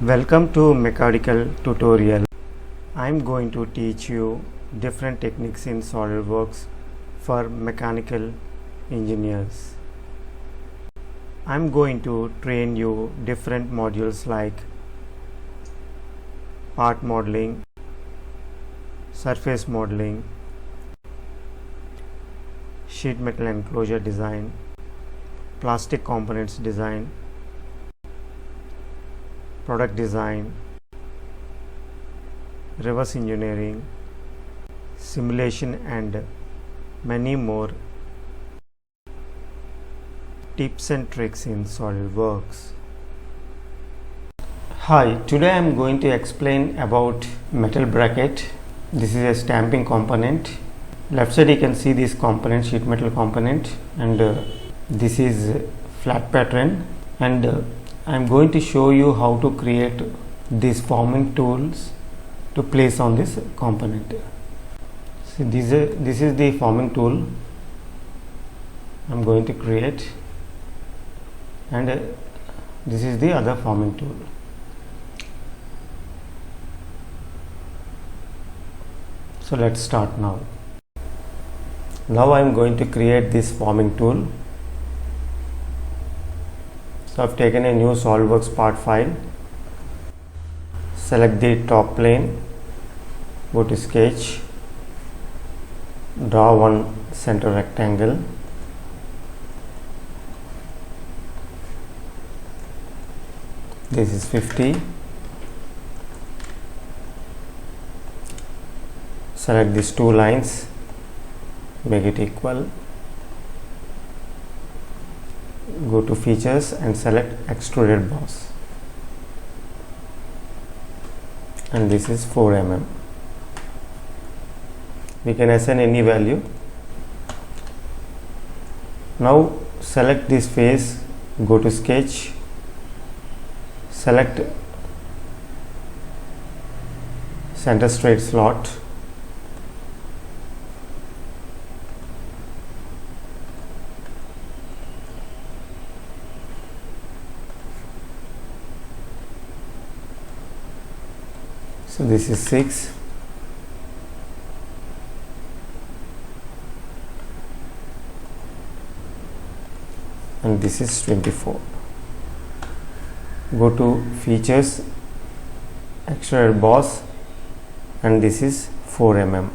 Welcome to mechanical tutorial. I am going to teach you different techniques in SolidWorks for mechanical engineers. I am going to train you different modules like part modeling, surface modeling, sheet metal enclosure design, plastic components design, product design, reverse engineering, simulation, and many more tips and tricks in SolidWorks. Hi, today I am going to explain about metal bracket. This is a stamping component. Left side you can see this component, sheet metal component, and this is flat pattern, and I am going to show you how to create these forming tools to place on this component. So this is the forming tool I am going to create, and this is the other forming tool. So let's start now. Now I am going to create this forming tool. So I have taken a new SolidWorks part file, select the top plane, go to sketch, draw one center rectangle, this is 50, select these two lines, make it equal, go to features and select extruded boss, and this is 4 mm. We can assign any value. Now select this face, go to sketch, select center straight slot, so this is 6, and this is 24. Go to features, extruded boss, and this is 4 mm.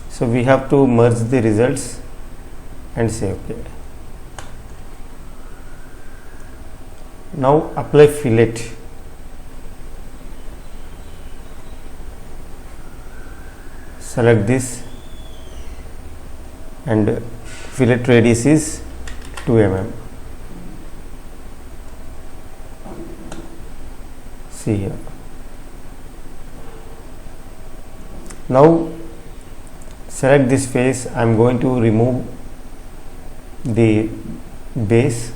So we have to merge the results and say OK. Now apply fillet. Select this, and fillet radius is 2 mm. See here. Now select this face. I am going to remove the base.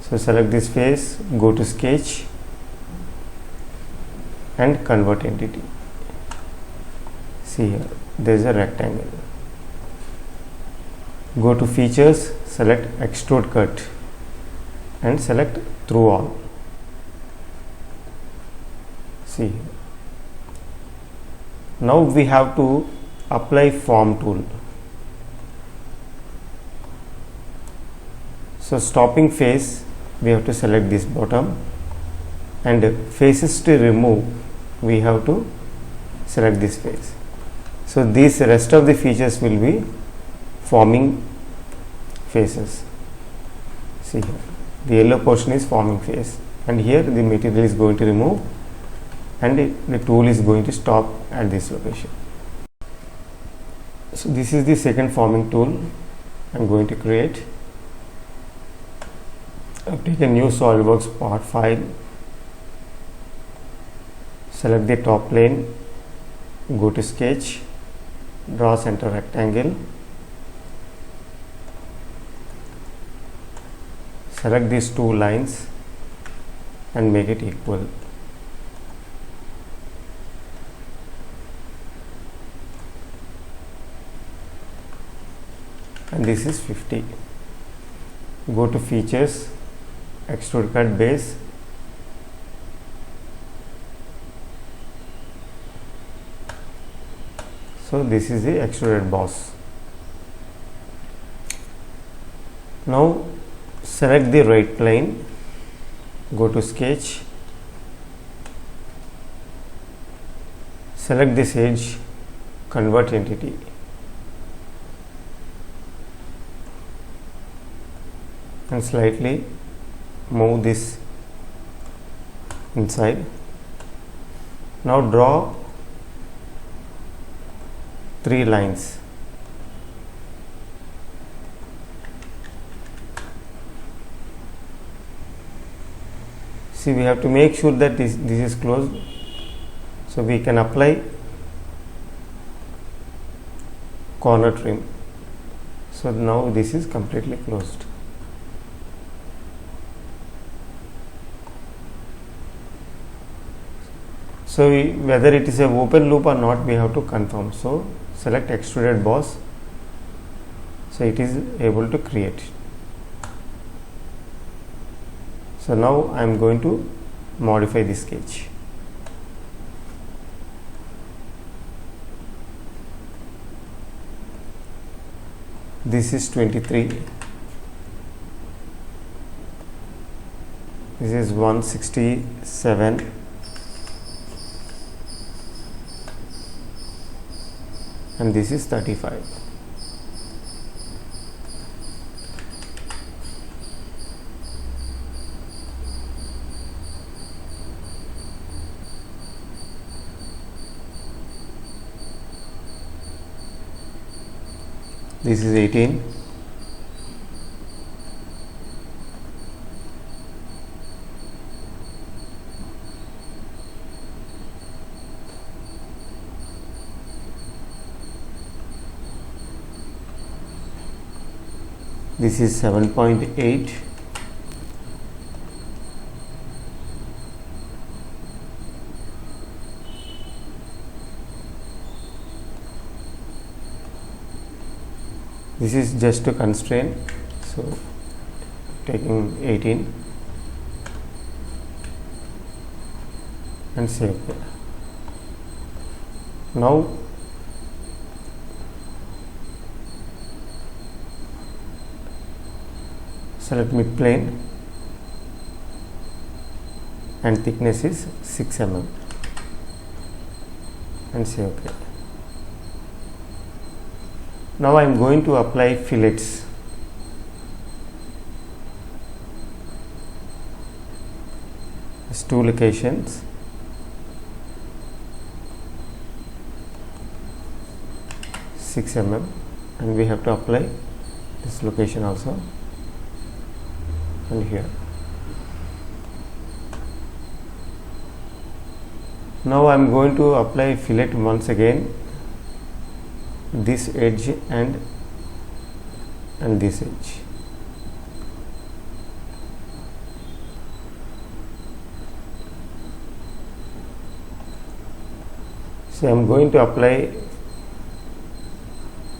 So select this face, go to sketch and convert entity. See here, there is a rectangle. Go to features, select extrude cut and select through all. See here. Now we have to apply form tool. So stopping face, we have to select this bottom, and faces to remove, we have to select this face. So these rest of the features will be forming faces. See here, the yellow portion is forming face, and here the material is going to remove, and the tool is going to stop at this location. So this is the second forming tool I am going to create. Take a new SolidWorks part file, select the top plane, go to sketch, draw center rectangle, select these two lines and make it equal. And this is 50. go to features, extrude cut base, so this is the extruded boss. Now select the right plane, go to sketch, select this edge, convert entity, and slightly move this inside. Now draw 3 lines. See, we have to make sure that this is closed, so we can apply corner trim. So now this is completely closed. So whether it is a open loop or not, we have to confirm. So select extruded boss, so it is able to create. So now I am going to modify this sketch. This is 23, this is 167, and this is 35. This is 18. This is 7.8. This is just to constrain, so taking 18 and save. Now select mid plane and thickness is 6 mm and say OK. Now I am going to apply fillets. There's 2 locations. Six mm, and we have to apply this location also, and here. Now I am going to apply fillet once again, this edge and this edge. So I am going to apply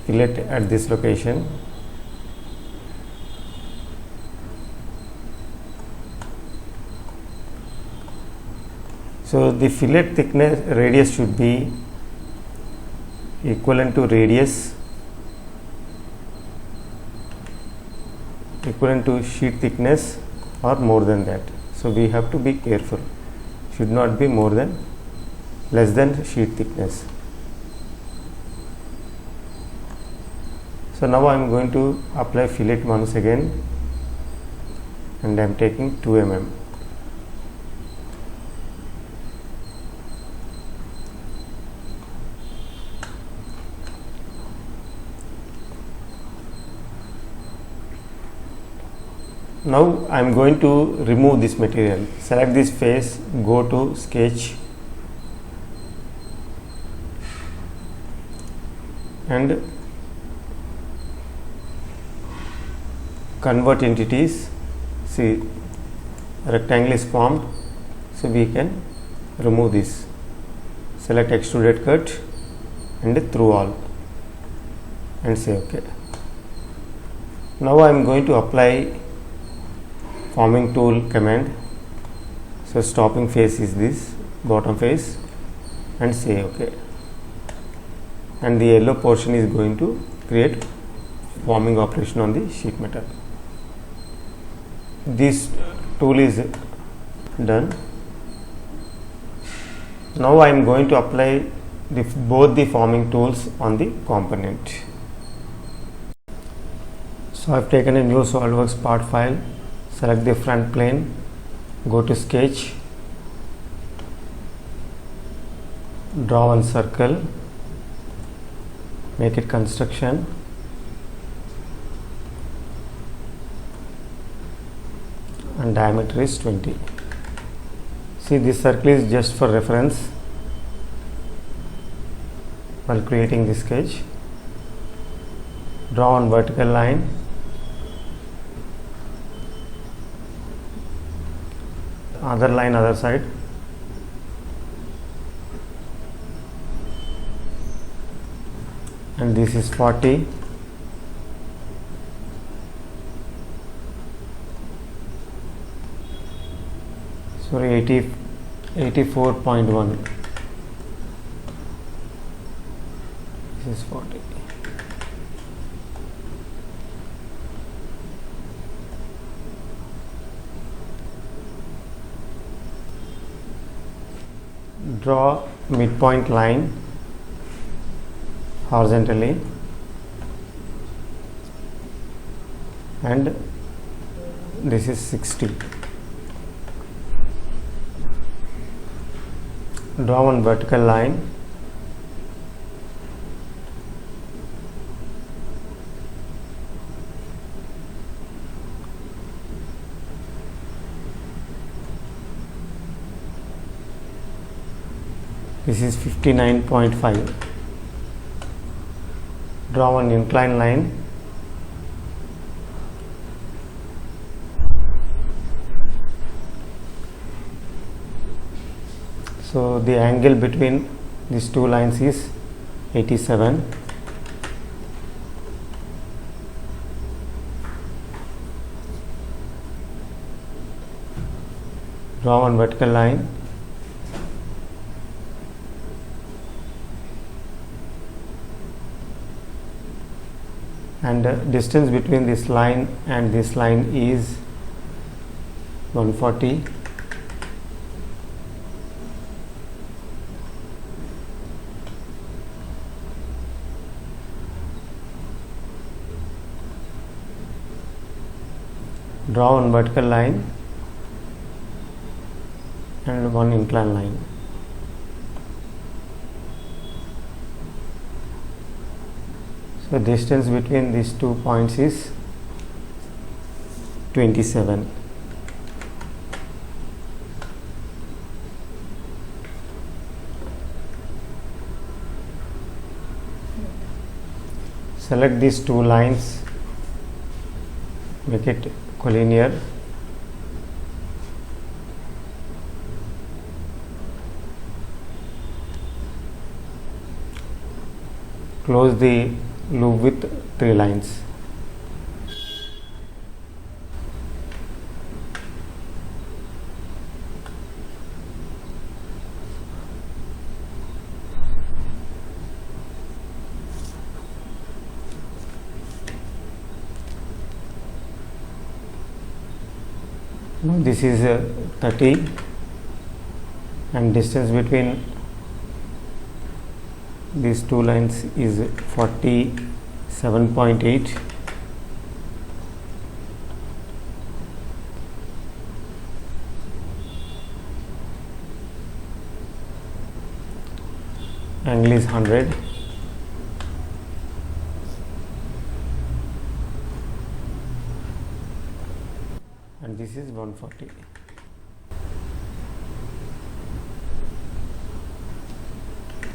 fillet at this location. So the fillet thickness radius should be equivalent to radius equivalent to sheet thickness or more than that. So we have to be careful, should not be more than less than sheet thickness. So now I am going to apply fillet once again, and I am taking 2 mm. Now I am going to remove this material. Select this face, go to sketch and convert entities. See, rectangle is formed, so we can remove this. Select extruded cut and through all and say OK. Now I am going to apply forming tool command. So stopping face is this bottom face, and say OK, and the yellow portion is going to create forming operation on the sheet metal. This tool is done. Now I am going to apply both the forming tools on the component. So I have taken a new SolidWorks part file, select the front plane, go to sketch, draw one circle, make it construction, and diameter is 20. See, this circle is just for reference while creating this sketch. Draw one vertical line, other line other side, and this is 40. Sorry, 84.1. This is 40. Draw midpoint line horizontally, and this is 60. Draw one vertical line, this is 59.5. Draw one inclined line, so the angle between these two lines is 87. Draw one vertical line, and distance between this line and this line is 140. Draw one vertical line and one inclined line. So distance between these 2 points is 27. Select these 2 lines, make it collinear, close the loop with 3 lines. Now this is 30, and distance between these 2 lines is 47.8. Angle is 100. And this is 140.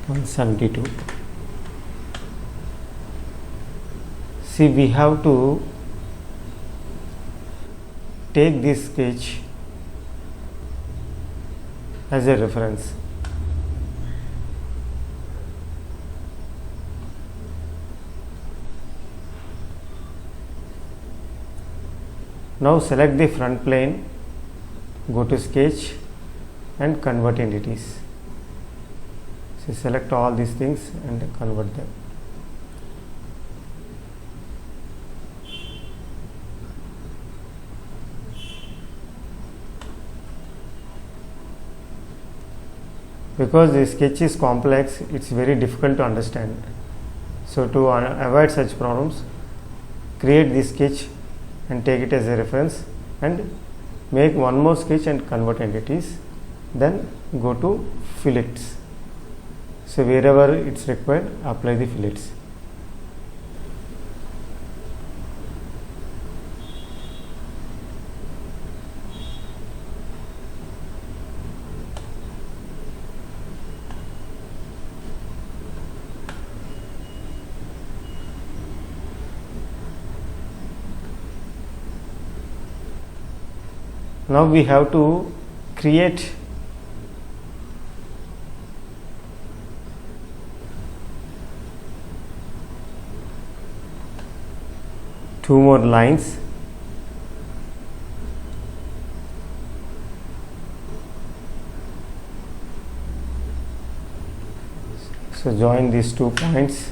$172. See, we have to take this sketch as a reference. Now select the front plane, go to sketch and convert entities. So select all these things and convert them. Because the sketch is complex, it's very difficult to understand. So to avoid such problems, create this sketch and take it as a reference and make one more sketch and convert entities. Then go to fillets. So wherever it's required, apply the fillets. Now we have to create two more lines. So join these 2 points.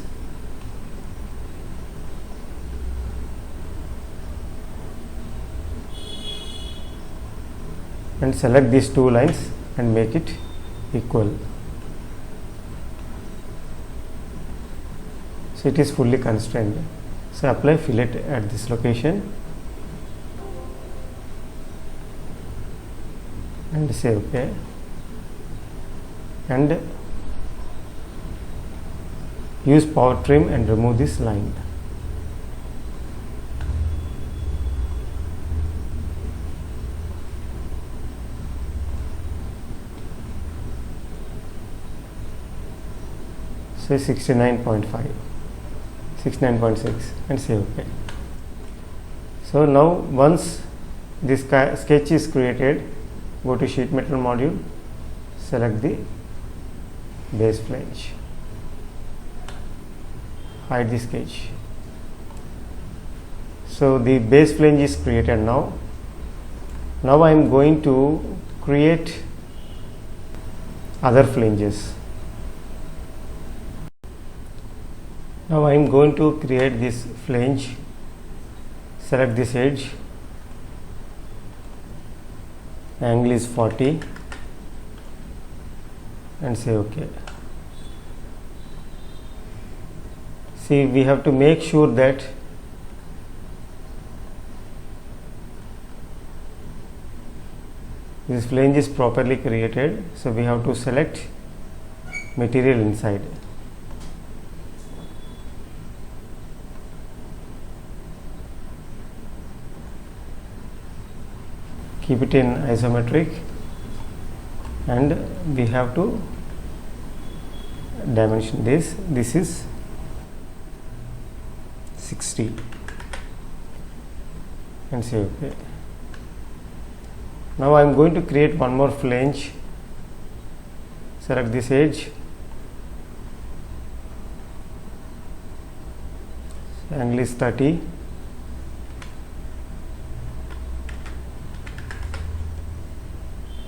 And select these 2 lines and make it equal. So it is fully constrained. So apply fillet at this location and say OK, and use power trim and remove this line. Say 69.5, 69.6 and say OK. So now once this sketch is created, go to sheet metal module, select the base flange, hide the sketch. So the base flange is created now. Now I am going to create other flanges. Now I am going to create this flange. Select this edge, angle is 40 and say OK. See, we have to make sure that this flange is properly created. So we have to select material inside. Keep it in isometric and we have to dimension this. This is 60 and say OK. Now I am going to create one more flange. Select this edge, angle is 30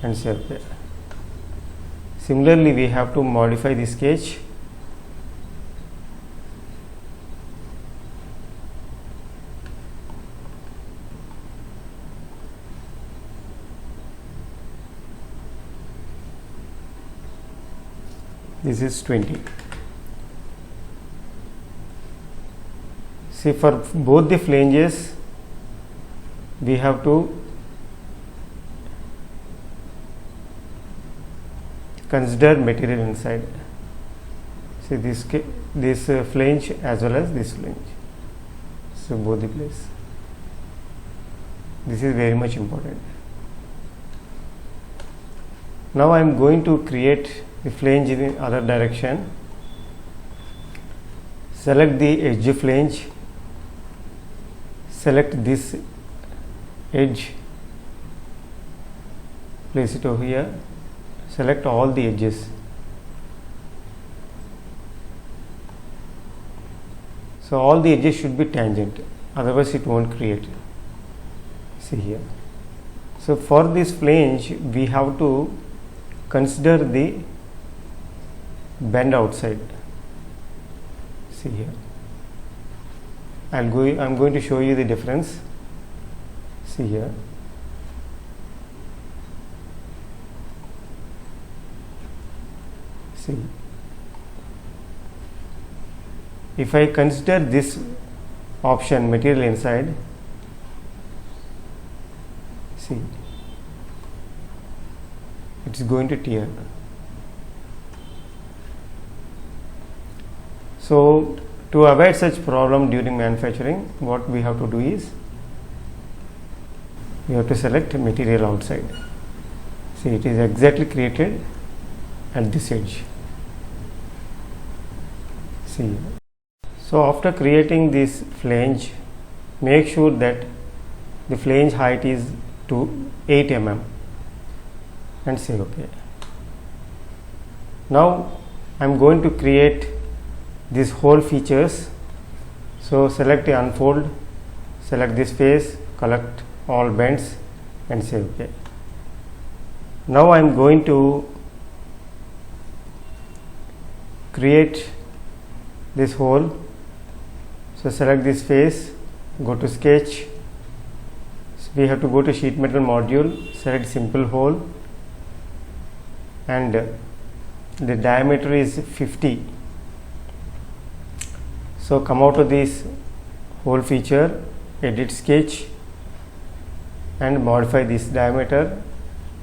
and say OK. Similarly, we have to modify the sketch. This is 20. See, for both the flanges, we have to consider material inside. See this flange as well as this flange. So both the place. This is very much important. Now I am going to create the flange in the other direction. Select the edge flange. Select this edge. Place it over here. Select all the edges. So all the edges should be tangent, otherwise it won't create. See here. So for this flange we have to consider the bend outside. See here. I'm going to show you the difference. See here. See. If I consider this option, material inside, see, it's going to tear. So to avoid such problem during manufacturing, what we have to do is we have to select material outside. See, it is exactly created at this edge. See. So after creating this flange, make sure that the flange height is to 8 mm and say OK. Now I am going to create these hole features. So select the unfold, select this face, collect all bends and say OK. Now I am going to create this hole. So select this face, go to sketch. So we have to go to sheet metal module, select simple hole, and the diameter is 50. So come out of this hole feature, edit sketch and modify this diameter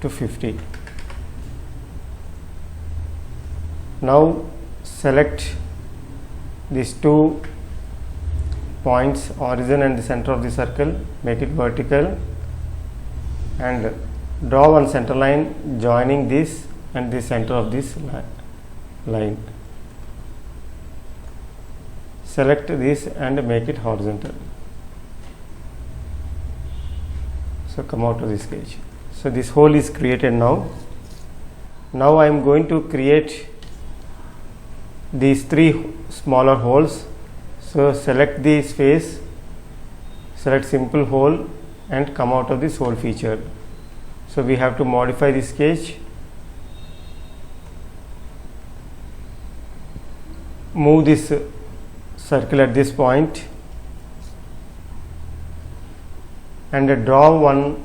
to 50. Now select these two points, origin and the center of the circle, make it vertical and draw one center line joining this and the center of this line. Select this and make it horizontal. So come out of this sketch. So this hole is created now. Now I am going to create these three smaller holes. So select this face, select simple hole and come out of this hole feature. So we have to modify this sketch, move this circle at this point and draw one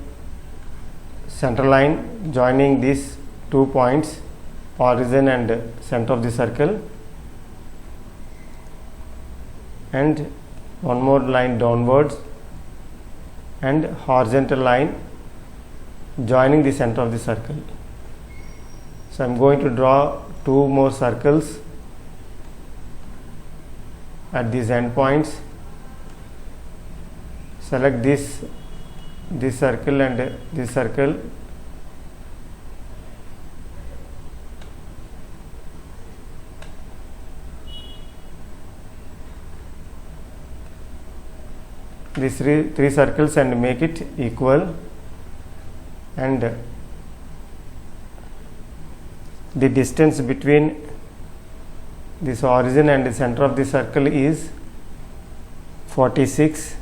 center line joining these 2 points, origin and center of the circle, and one more line downwards and horizontal line joining the center of the circle. So I am going to draw 2 more circles at these endpoints. Select this circle and this circle. These three circles and make it equal, and the distance between this origin and the center of the circle is 46.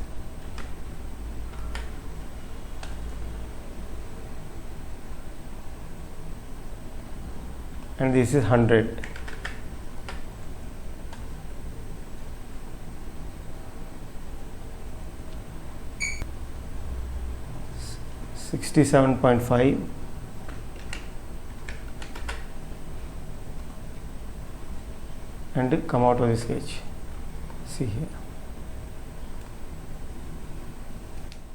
And this is 100. $67.5 and come out of the sketch. See here.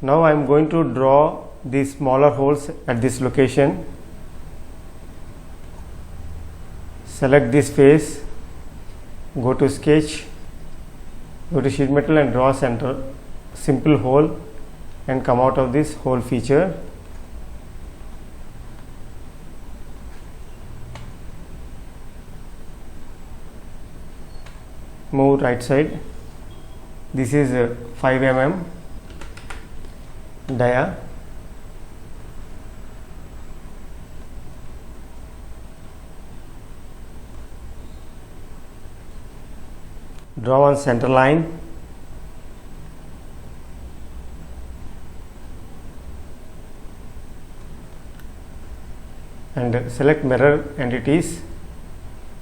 Now I am going to draw these smaller holes at this location. Select this face, go to sketch, go to sheet metal and draw center simple hole and come out of this hole feature. Move right side. This is 5 mm dia. Draw one center line. and select mirror entities,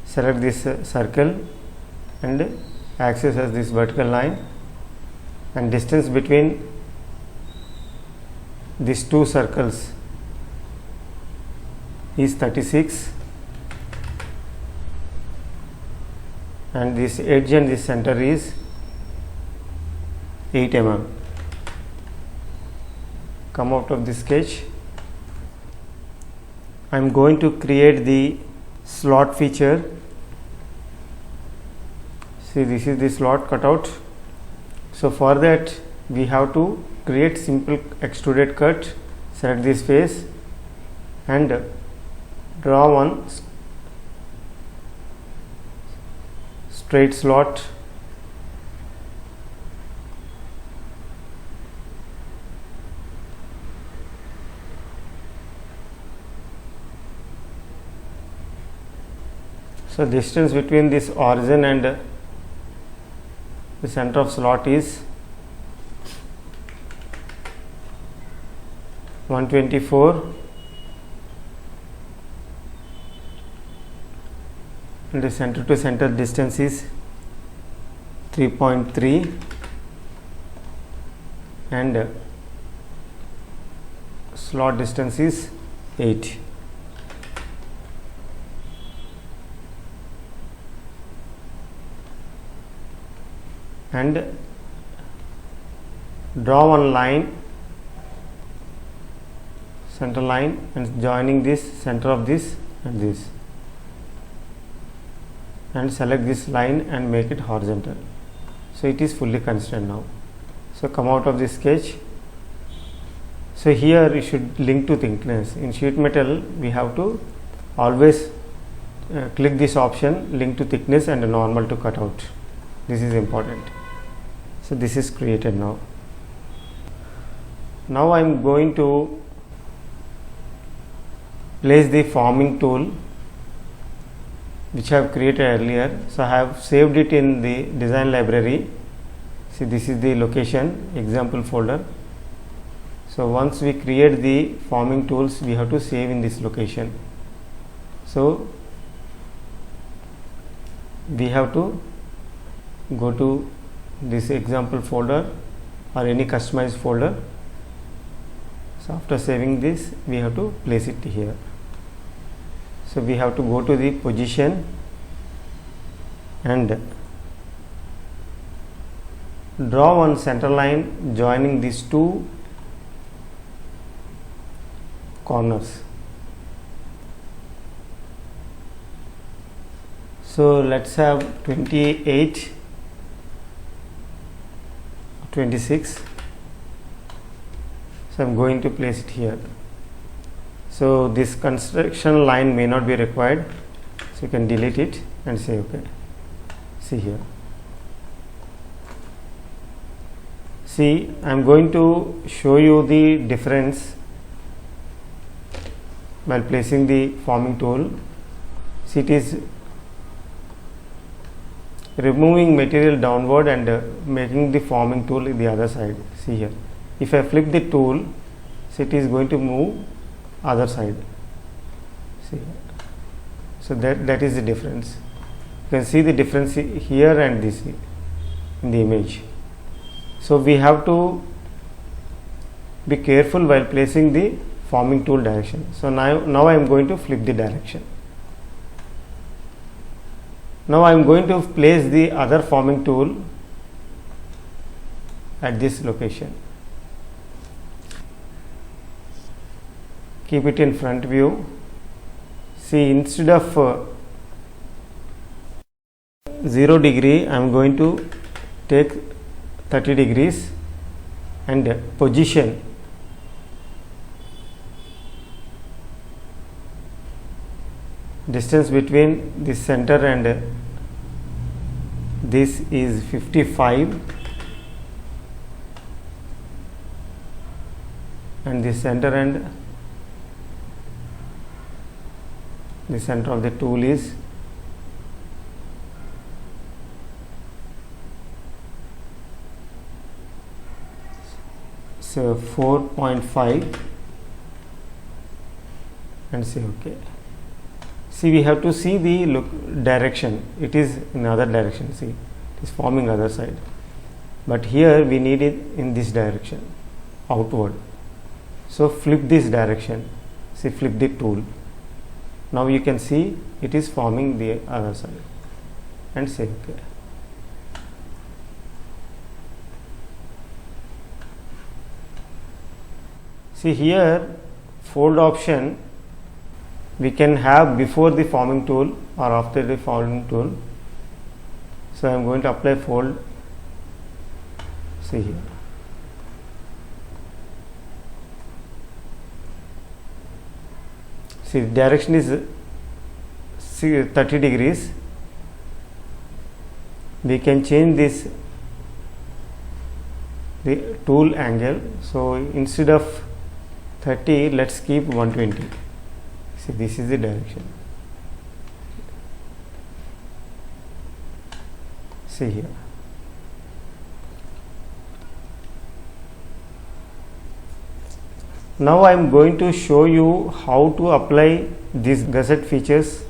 select this circle and axis as this vertical line, and distance between these two circles is 36, and this edge and this center is 8 mm. Come out of this sketch. I am going to create the slot feature. See, this is the slot cutout. So for that we have to create simple extruded cut. Select this face and draw one straight slot. So distance between this origin and the center of slot is 124, and the center to center distance is 3.3, and slot distance is 8. And draw one line, center line, and joining this center of this and this, and select this line and make it horizontal. So it is fully constrained now. So come out of this sketch. So here you should link to thickness. In sheet metal we have to always click this option, link to thickness and normal to cutout. This is important. So this is created now. Now I am going to place the forming tool which I have created earlier. So I have saved it in the design library. See, this is the location, example folder. So once we create the forming tools, we have to save in this location. So we have to go to this example folder or any customized folder. So after saving this, we have to place it here. So we have to go to the position and draw one center line joining these two corners. So let's have 28, 26. So I'm going to place it here. So this construction line may not be required, so you can delete it and say OK. See here. See, I'm going to show you the difference while placing the forming tool. See, it is removing material downward and making the forming tool the other side. See here, if I flip the tool, so it is going to move other side. See, so that is the difference. You can see the difference here and this in the image. So we have to be careful while placing the forming tool direction. So now I am going to flip the direction. Now I am going to place the other forming tool at this location. Keep it in front view. See, instead of 0 degree, I am going to take 30 degrees and position. Distance between this center and this is 55, and the center and the center of the tool is 4.5, and say OK. See, we have to see the direction. It is in other direction. See, it is forming other side, but here we need it in this direction, outward. So flip this direction. See, flip the tool. Now you can see it is forming the other side, and say OK. See, here fold option we can have before the forming tool or after the forming tool. So I am going to apply fold. See here. See, direction is 30 degrees. We can change this the tool angle. So instead of 30, let's keep 120. See, this is the direction. See here. Now I am going to show you how to apply these gusset features.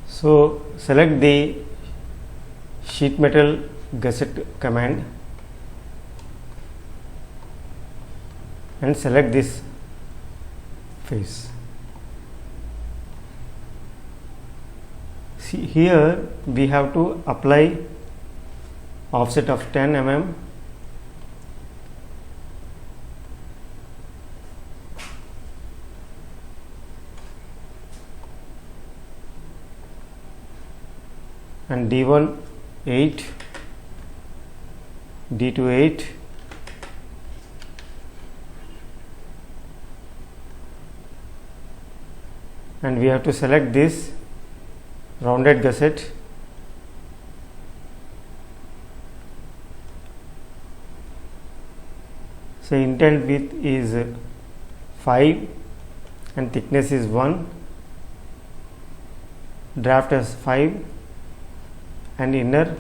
So select the sheet metal gusset command and select this face. See, here we have to apply offset of 10 mm. And D1 8, D2 8, and we have to select this rounded gusset. So intent width is 5 and thickness is 1, draft as 5, and inner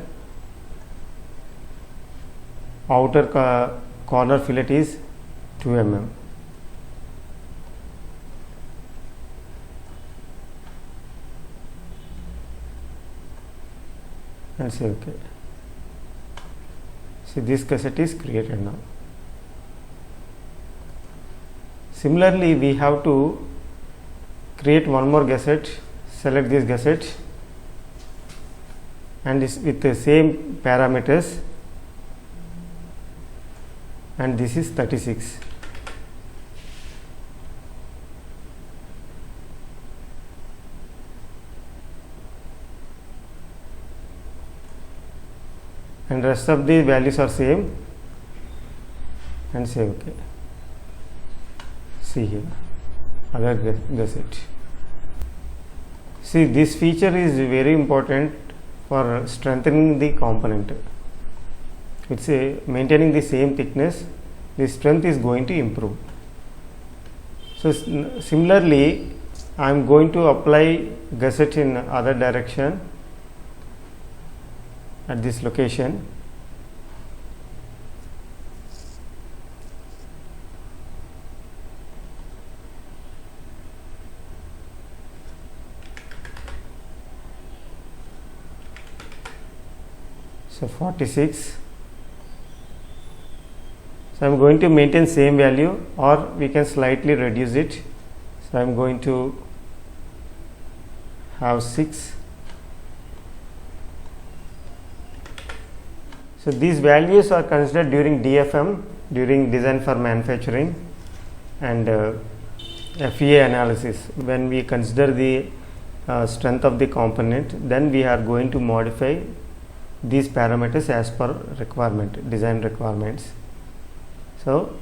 outer corner fillet is 2 mm. And say OK. See, this gusset is created now. Similarly, we have to create one more gusset. Select this gusset and this with the same parameters, and this is 36. And rest of the values are same, and say OK. See here, other gusset. See, this feature is very important for strengthening the component. It's maintaining the same thickness, the strength is going to improve. So similarly, I am going to apply gusset in other direction at this location. So 46. So I am going to maintain same value, or we can slightly reduce it. So I am going to have 6. So these values are considered during DFM, during design for manufacturing, and FEA analysis. When we consider the strength of the component, then we are going to modify these parameters as per requirement, design requirements. So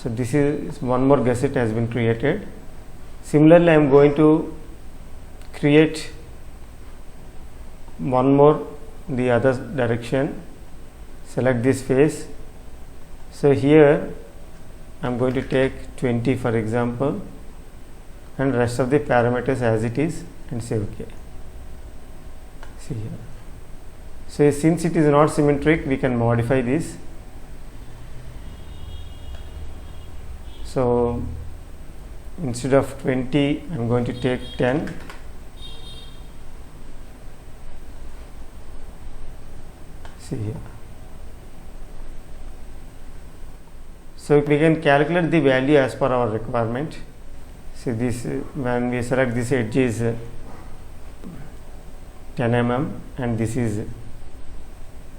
this is one more gusset has been created. Similarly, I am going to create one more the other direction. Select this face. So here I am going to take 20 for example, and rest of the parameters as it is, and say OK. See here. So since it is not symmetric, we can modify this. So instead of 20 I'm going to take 10. See here. So we can calculate the value as per our requirement. See this, when we select this edge is 10 mm and this is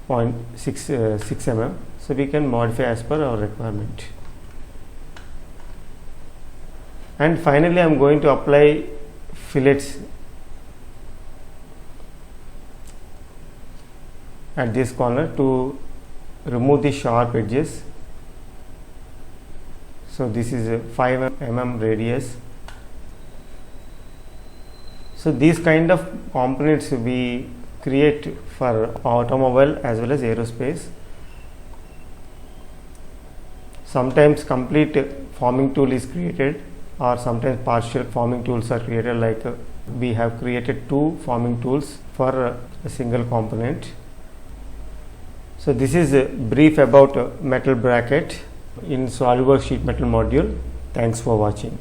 0.6 mm. So we can modify as per our requirement. And finally I am going to apply fillets at this corner to remove the sharp edges. So this is a 5 mm radius. So these kind of components we create for automobile as well as aerospace. Sometimes complete forming tool is created, or sometimes partial forming tools are created, like we have created 2 forming tools for a single component. So this is a brief about metal bracket in SolidWorks sheet metal module. Thanks for watching.